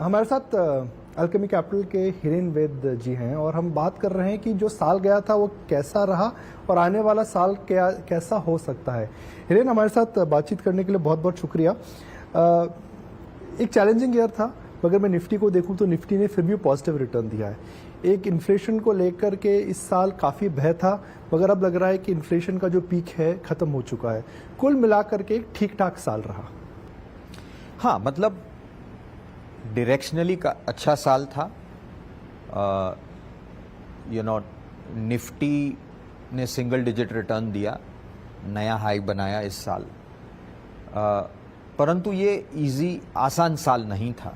हमारे साथ Alchemy capital के हिरेन वेद जी हैं और हम बात कर रहे हैं कि जो साल गया था वो कैसा रहा और आने वाला साल कैसा हो सकता है। हिरेन, हमारे साथ बातचीत करने के लिए बहुत बहुत शुक्रिया। एक चैलेंजिंग ईयर था, मगर मैं निफ्टी को देखूं तो निफ्टी ने फिर भी पॉजिटिव रिटर्न दिया है। एक इन्फ्लेशन को लेकर के इस साल काफ़ी भय था, मगर अब लग रहा है कि इन्फ्लेशन का जो पीक है ख़त्म हो चुका है। कुल मिलाकर के एक ठीक ठाक साल रहा। हाँ, मतलब डायरेक्शनली का अच्छा साल था। निफ्टी ने सिंगल डिजिट रिटर्न दिया, नया हाई बनाया इस साल। परंतु ये आसान साल नहीं था।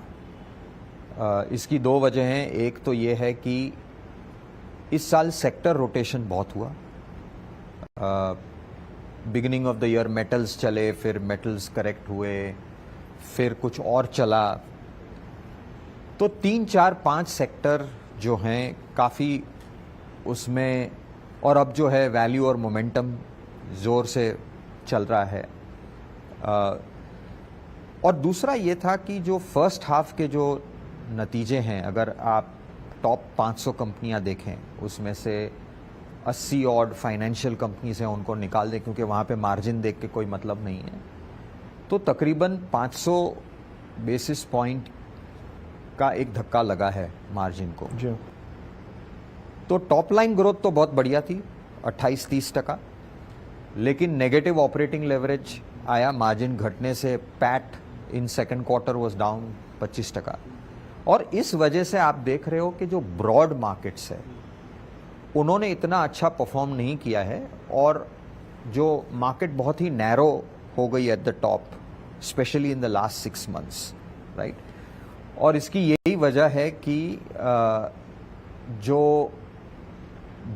इसकी दो वजह हैं। एक तो ये है कि इस साल सेक्टर रोटेशन बहुत हुआ। Beginning of the year metals चले, फिर मेटल्स करेक्ट हुए, फिर कुछ और चला। तो 3, 4, 5 सेक्टर जो हैं काफ़ी उसमें, और अब जो है वैल्यू और मोमेंटम ज़ोर से चल रहा है। और दूसरा ये था कि जो फर्स्ट हाफ के जो नतीजे हैं, अगर आप टॉप 500 कंपनियां देखें, उसमें से 80 ऑड फाइनेंशियल कंपनीज हैं, उनको निकाल दें क्योंकि वहाँ पे मार्जिन देख के कोई मतलब नहीं है, तो तकरीबन 500 बेसिस पॉइंट का एक धक्का लगा है मार्जिन को जी। तो टॉप लाइन ग्रोथ तो बहुत बढ़िया थी, 28-30%, लेकिन नेगेटिव ऑपरेटिंग लेवरेज आया मार्जिन घटने से। PAT in second quarter was down 25%। और इस वजह से आप देख रहे हो कि जो ब्रॉड मार्केट्स है उन्होंने इतना अच्छा परफॉर्म नहीं किया है, और जो मार्केट बहुत ही नैरो हो गई at the top, specially in the last 6 months, right. और इसकी यही वजह है कि जो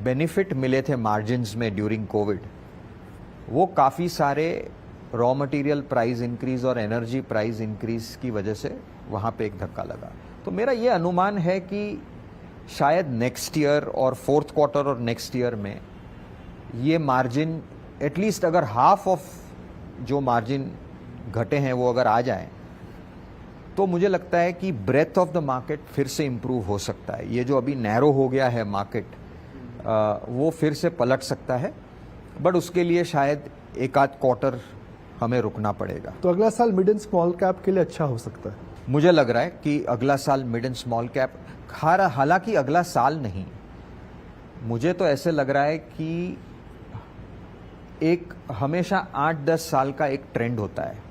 बेनिफिट मिले थे मार्जिन्स में ड्यूरिंग कोविड, वो काफ़ी सारे रॉ मटेरियल प्राइस इंक्रीज और एनर्जी प्राइस इंक्रीज की वजह से वहाँ पे एक धक्का लगा। तो मेरा ये अनुमान है कि शायद नेक्स्ट ईयर और फोर्थ क्वार्टर और नेक्स्ट ईयर में ये मार्जिन एटलीस्ट अगर हाफ ऑफ जो मार्जिन घटे हैं वो अगर आ जाएं, तो मुझे लगता है कि ब्रेथ ऑफ द मार्केट फिर से इम्प्रूव हो सकता है। ये जो अभी नैरो हो गया है मार्केट, वो फिर से पलट सकता है, बट उसके लिए शायद एक आध क्वार्टर हमें रुकना पड़ेगा। तो अगला साल मिड एंड स्मॉल कैप के लिए अच्छा हो सकता है। मुझे लग रहा है कि अगला साल मिड एंड स्मॉल कैप, हालांकि अगला साल नहीं, मुझे तो ऐसे लग रहा है कि एक हमेशा 8-10 साल का एक ट्रेंड होता है।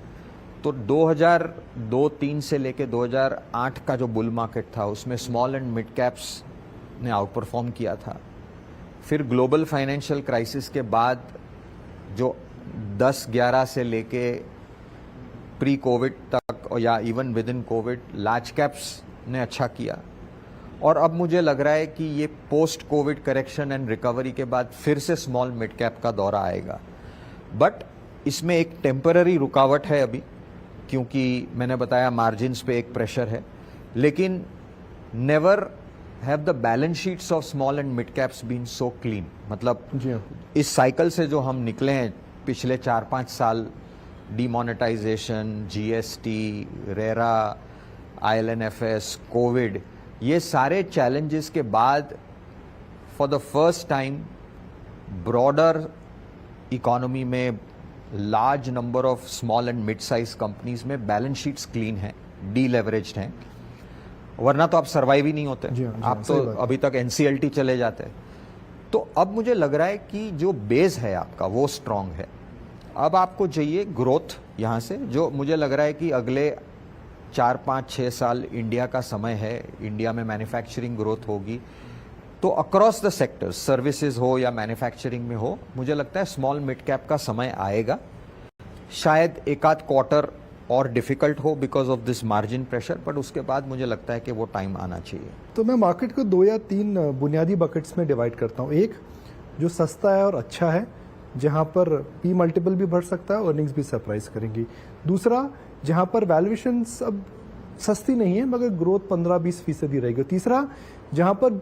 तो 2002-03 से लेके 2008 का जो बुल मार्केट था, उसमें स्मॉल एंड मिड कैप्स ने आउट परफॉर्म किया था। फिर ग्लोबल फाइनेंशियल क्राइसिस के बाद जो 10-11 से लेके प्री कोविड तक, और या even with in Covid, large caps ने अच्छा किया। और अब मुझे लग रहा है कि ये post Covid correction and recovery के बाद फिर से स्मॉल मिड कैप का दौरा आएगा। बट इसमें एक टेम्पररी रुकावट है अभी, क्योंकि मैंने बताया मार्जिन्स पे एक प्रेशर है। लेकिन never have the balance sheets of small and mid caps been so clean. मतलब इस साइकिल से जो हम निकले हैं पिछले 4-5 साल, demonetisation, GST, RERA, IL&FS, Covid, ये सारे चैलेंजेस के बाद for the first time broader economy में large number of small and mid size companies में बैलेंस शीट्स क्लीन हैं, डीलेवरेज्ड हैं। वरना तो आप सर्वाइव ही नहीं होते, आप तो अभी तक NCLT चले जाते। तो अब मुझे लग रहा है कि जो बेस है आपका वो स्ट्रांग है। अब आपको चाहिए ग्रोथ यहाँ से, जो मुझे लग रहा है कि अगले 4-5-6 साल इंडिया का समय है। इंडिया में मैन्युफैक्चरिंग ग्रोथ होगी, तो अक्रॉस द सेक्टर्स, सर्विसेज हो या मैन्युफैक्चरिंग में हो, मुझे लगता है स्मॉल मिड कैप का समय आएगा। शायद एक आध क्वार्टर और डिफिकल्ट हो because of this margin pressure, but उसके बाद मुझे लगता है कि वो टाइम आना चाहिए। तो मैं मार्केट को 2 या 3 बुनियादी बकेट्स में डिवाइड करता हूँ। एक जो सस्ता है और अच्छा है, जहां पर पी मल्टीपल भी बढ़ सकता है, अर्निंग्स भी सरप्राइज करेंगी। दूसरा, जहां पर वैल्यूएशंस अब सस्ती नहीं है मगर ग्रोथ 15-20% रहेगी। तीसरा, जहां पर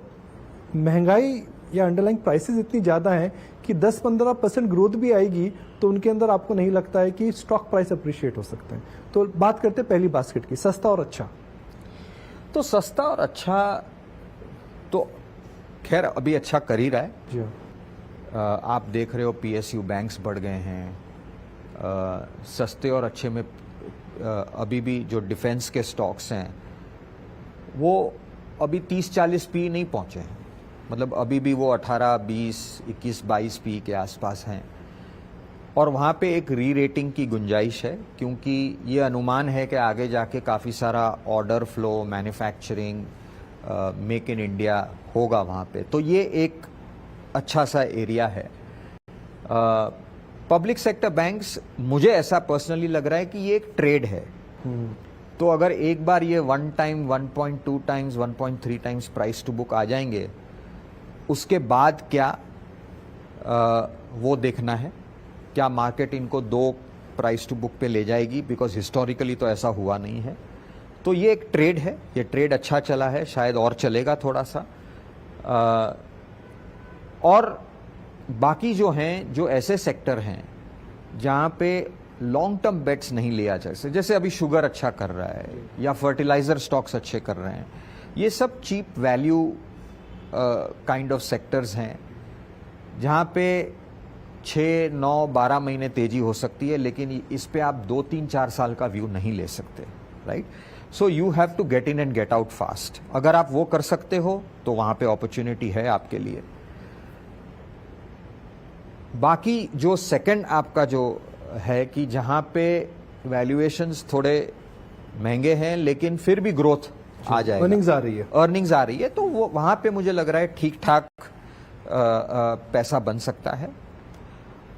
महंगाई या अंडरलाइंग प्राइसेस इतनी ज़्यादा हैं कि 10-15% ग्रोथ भी आएगी तो उनके अंदर आपको नहीं लगता है कि स्टॉक प्राइस अप्रिशिएट हो सकते हैं। तो बात करते हैं पहली बास्केट की, सस्ता और अच्छा। तो सस्ता और अच्छा तो खैर अभी अच्छा कर ही रहा है। जी हाँ। आप देख रहे हो PSU बैंक्स बढ़ गए हैं, सस्ते और अच्छे में अभी भी जो डिफेंस के स्टॉक्स हैं वो अभी 30-40 पी नहीं पहुंचे हैं, मतलब अभी भी वो 18, 20, 21, 22 पी के आसपास हैं। और वहाँ पे एक री रेटिंग की गुंजाइश है, क्योंकि ये अनुमान है कि आगे जाके काफ़ी सारा order flow, manufacturing, make in India होगा वहाँ पे, तो ये एक अच्छा सा एरिया है। पब्लिक सेक्टर बैंक्स, मुझे ऐसा पर्सनली लग रहा है कि ये एक ट्रेड है। तो अगर एक बार ये 1 time, 1.2 times, 1.3 times price to book आ जाएंगे, उसके बाद क्या वो देखना है, क्या मार्केट इनको 2 प्राइस टू बुक पे ले जाएगी, बिकॉज हिस्टोरिकली तो ऐसा हुआ नहीं है। तो ये एक ट्रेड है, ये ट्रेड अच्छा चला है, शायद और चलेगा थोड़ा सा। और बाकी जो हैं, जो ऐसे सेक्टर हैं जहाँ पे लॉन्ग टर्म बेट्स नहीं लिया जा सकता, जैसे अभी शुगर अच्छा कर रहा है या फर्टिलाइजर स्टॉक्स अच्छे कर रहे हैं, ये सब cheap value kind of sectors हैं जहाँ पे 6, 9, 12 महीने तेजी हो सकती है, लेकिन इस पे आप 2, 3, 4 साल का व्यू नहीं ले सकते, right? So you have to get in and get out fast. अगर आप वो कर सकते हो तो वहाँ पे अपॉर्चुनिटी है आपके लिए। बाकी जो सेकंड आपका जो है कि जहाँ पे वैल्यूएशंस थोड़े महंगे हैं लेकिन फिर भी ग्रोथ आ जाएगा, अर्निंग्स आ रही है, अर्निंग्स आ रही है, तो वो वहाँ पे मुझे लग रहा है ठीक ठाक पैसा बन सकता है।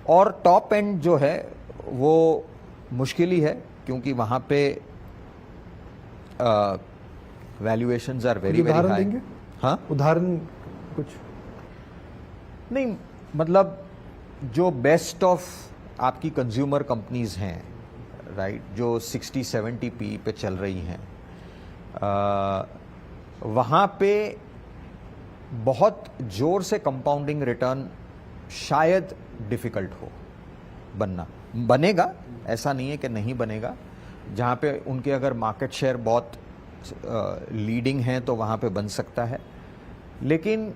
और टॉप एंड जो है वो मुश्किल ही है, क्योंकि वहाँ पे वैल्यूएशंस आर वेरी वेरी उदाहरण हाई। देंगे? हाँ, उदाहरण कुछ नहीं, मतलब जो बेस्ट ऑफ आपकी कंज्यूमर कंपनीज हैं, राइट, जो 60-70 पी पे चल रही हैं, वहाँ पे बहुत जोर से कंपाउंडिंग रिटर्न शायद डिफिकल्ट हो बनना। बनेगा, ऐसा नहीं है कि नहीं बनेगा। जहाँ पे उनके अगर मार्केट शेयर बहुत लीडिंग है तो वहाँ पे बन सकता है, लेकिन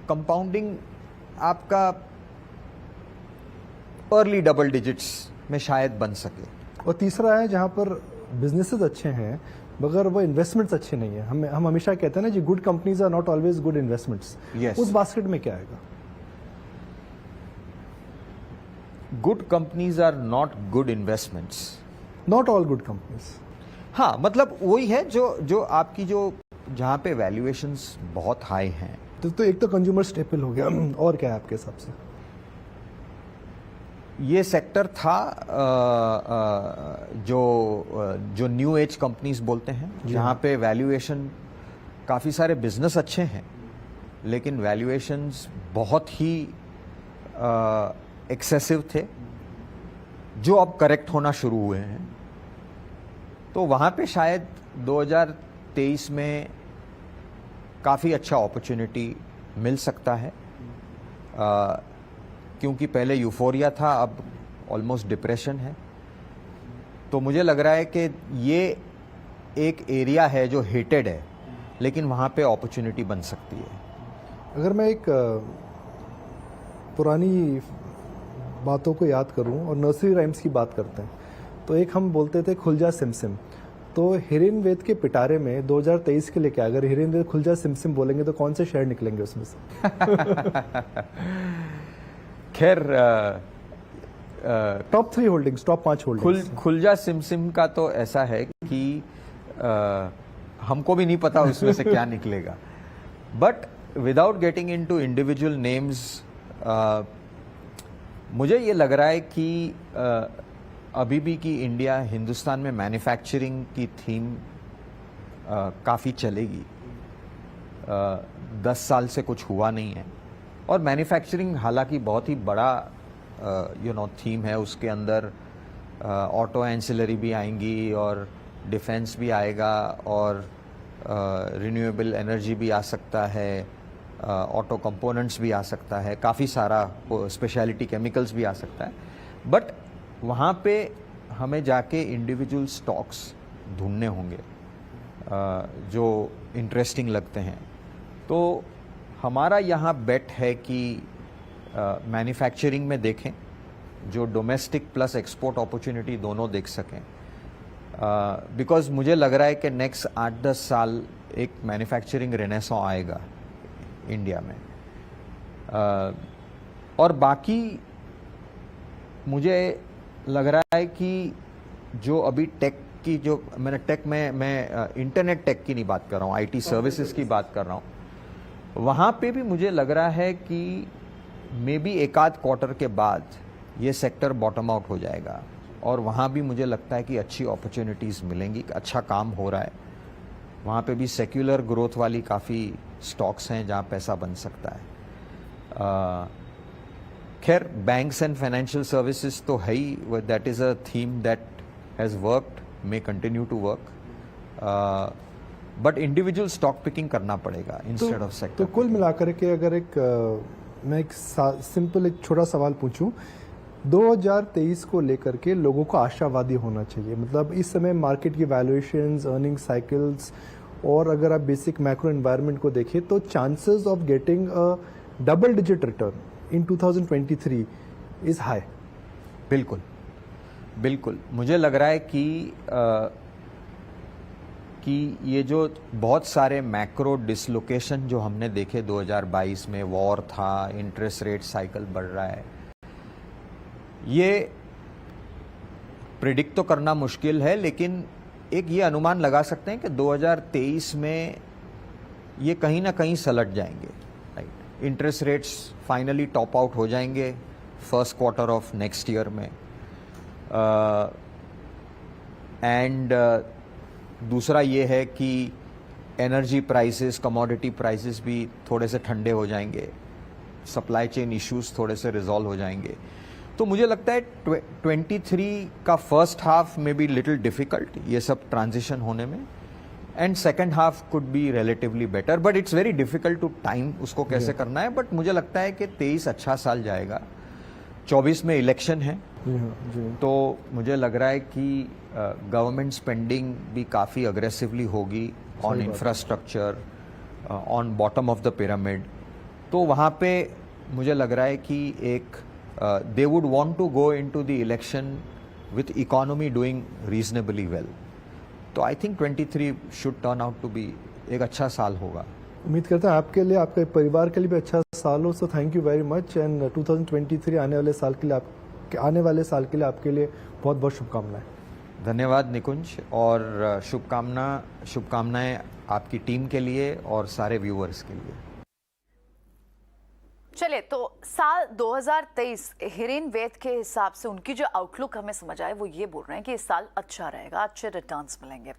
कंपाउंडिंग आपका अर्ली डबल डिजिट्स में शायद बन सके। और तीसरा है जहाँ पर बिजनेसेस अच्छे हैं मगर वो इन्वेस्टमेंट्स अच्छे नहीं है। हम हमेशा कहते हैं ना जी, good companies are not always good investments. Yes. उस बास्केट में क्या आएगा? Good companies are not good investments. Not all good companies. हाँ, मतलब वही है जो आपकी जो जहाँ पे वैल्यूएशंस बहुत हाई हैं। तो एक तो कंज्यूमर स्टेपल हो गया, और क्या है आपके हिसाब से? ये सेक्टर था जो न्यू एज कंपनीज बोलते हैं, जहाँ पे वैल्यूएशन, काफ़ी सारे बिजनेस अच्छे हैं लेकिन वैल्यूएशंस बहुत ही एक्सेसिव थे, जो अब करेक्ट होना शुरू हुए हैं। तो वहाँ पे शायद 2023 में काफ़ी अच्छा अपॉर्चुनिटी मिल सकता है, क्योंकि पहले यूफोरिया था, अब ऑलमोस्ट डिप्रेशन है। तो मुझे लग रहा है कि ये एक एरिया है जो हेटेड है, लेकिन वहाँ पे अपॉर्चुनिटी बन सकती है। अगर मैं एक पुरानी बातों को याद करूं और नर्सरी राइम्स की बात करते हैं, तो एक हम बोलते थे खुलजा सिमसिम। तो हिरेन वेद के पिटारे में 2023 के लिए क्या, अगर हिरेन वेद खुलजा सिमसिम बोलेंगे तो कौन से शेयर निकलेंगे उसमें से? खैर, टॉप 3 होल्डिंग्स, टॉप 5 होल्डिंग्स। खुलजा सिमसिम का तो ऐसा है कि हमको भी नहीं पता उसमें से क्या निकलेगा। But without getting into individual names, मुझे ये लग रहा है कि अभी भी कि इंडिया, हिंदुस्तान में मैन्युफैक्चरिंग की थीम काफ़ी चलेगी। 10 साल से कुछ हुआ नहीं है, और मैन्युफैक्चरिंग हालांकि बहुत ही बड़ा थीम है। उसके अंदर ऑटो एंसिलरी भी आएंगी और डिफेंस भी आएगा और रिन्यूएबल एनर्जी भी आ सकता है, ऑटो कंपोनेंट्स भी आ सकता है, काफ़ी सारा स्पेशलिटी केमिकल्स भी आ सकता है। बट वहाँ पे हमें जाके इंडिविजुअल स्टॉक्स ढूंढने होंगे जो इंटरेस्टिंग लगते हैं। तो हमारा यहाँ बेट है कि मैन्युफैक्चरिंग में देखें, जो डोमेस्टिक प्लस एक्सपोर्ट अपॉर्चुनिटी दोनों देख सकें, बिकॉज मुझे लग रहा है कि नेक्स्ट 8-10 साल एक मैन्युफैक्चरिंग रेनेसॉ आएगा इंडिया में। और बाकी मुझे लग रहा है कि जो अभी टेक की, जो मैंने टेक में मैं इंटरनेट टेक की नहीं बात कर रहा हूँ, आईटी सर्विसेज की बात कर रहा हूँ, वहाँ पे भी मुझे लग रहा है कि मे बी एक आध क्वार्टर के बाद ये सेक्टर बॉटम आउट हो जाएगा और वहाँ भी मुझे लगता है कि अच्छी अपॉर्चुनिटीज़ मिलेंगी, अच्छा काम हो रहा है। वहाँ पे भी सेक्युलर ग्रोथ वाली काफ़ी स्टॉक्स हैं जहाँ पैसा बन सकता है। खैर बैंक्स एंड फाइनेंशियल सर्विसेज तो है ही, that is a theme that has worked, may continue to work, but individual stock picking करना पड़ेगा इंस्टेड ऑफ सेक्टर। तो कुल मिलाकर के अगर मैं एक सिंपल एक छोटा सवाल पूछूं, 2023 को लेकर के लोगों को आशावादी होना चाहिए। मतलब इस समय मार्केट की वैल्यूएशंस, अर्निंग साइकिल्स और अगर आप बेसिक मैक्रो एनवायरनमेंट को देखें तो chances of getting a double digit return in 2023 is high. बिल्कुल बिल्कुल, मुझे लग रहा है कि ये जो बहुत सारे मैक्रो डिसलोकेशन जो हमने देखे 2022 में, वॉर था, इंटरेस्ट रेट साइकिल बढ़ रहा है, ये प्रिडिक्ट तो करना मुश्किल है, लेकिन एक ये अनुमान लगा सकते हैं कि 2023 में ये कहीं ना कहीं सलट जाएंगे। Right, interest rates finally top out हो जाएंगे first quarter of next year में। एंड दूसरा ये है कि एनर्जी प्राइसेस, कमोडिटी प्राइसेस भी थोड़े से ठंडे हो जाएंगे, सप्लाई चेन इश्यूज थोड़े से रिजॉल्व हो जाएंगे। तो मुझे लगता है 23 का फर्स्ट हाफ में बी लिटिल डिफिकल्ट ये सब ट्रांजिशन होने में, and second half could be relatively better, but it's very difficult to time उसको कैसे करना है। बट मुझे लगता है कि 23 अच्छा साल जाएगा। 24 में इलेक्शन है, तो मुझे लग रहा है कि गवर्नमेंट स्पेंडिंग भी काफ़ी अग्रेसिवली होगी on infrastructure, on bottom of the pyramid. तो वहाँ पे मुझे लग रहा है कि एक they would want to go into the election with economy doing reasonably well. तो I think 23 should turn out to be एक अच्छा साल होगा। उम्मीद करता हूँ आपके लिए, आपके परिवार के लिए भी अच्छा साल हो। So thank you very much, and 2023 आने वाले साल के लिए आपके लिए बहुत बहुत शुभकामनाएं। धन्यवाद निकुंज, और शुभकामनाएं आपकी टीम के लिए और सारे व्यूअर्स के लिए। चलिए, तो साल 2023 हिरेन वैद के हिसाब से उनकी जो आउटलुक हमें समझ आए वो ये बोल रहे हैं कि इस साल अच्छा रहेगा, अच्छे रिटर्न्स मिलेंगे।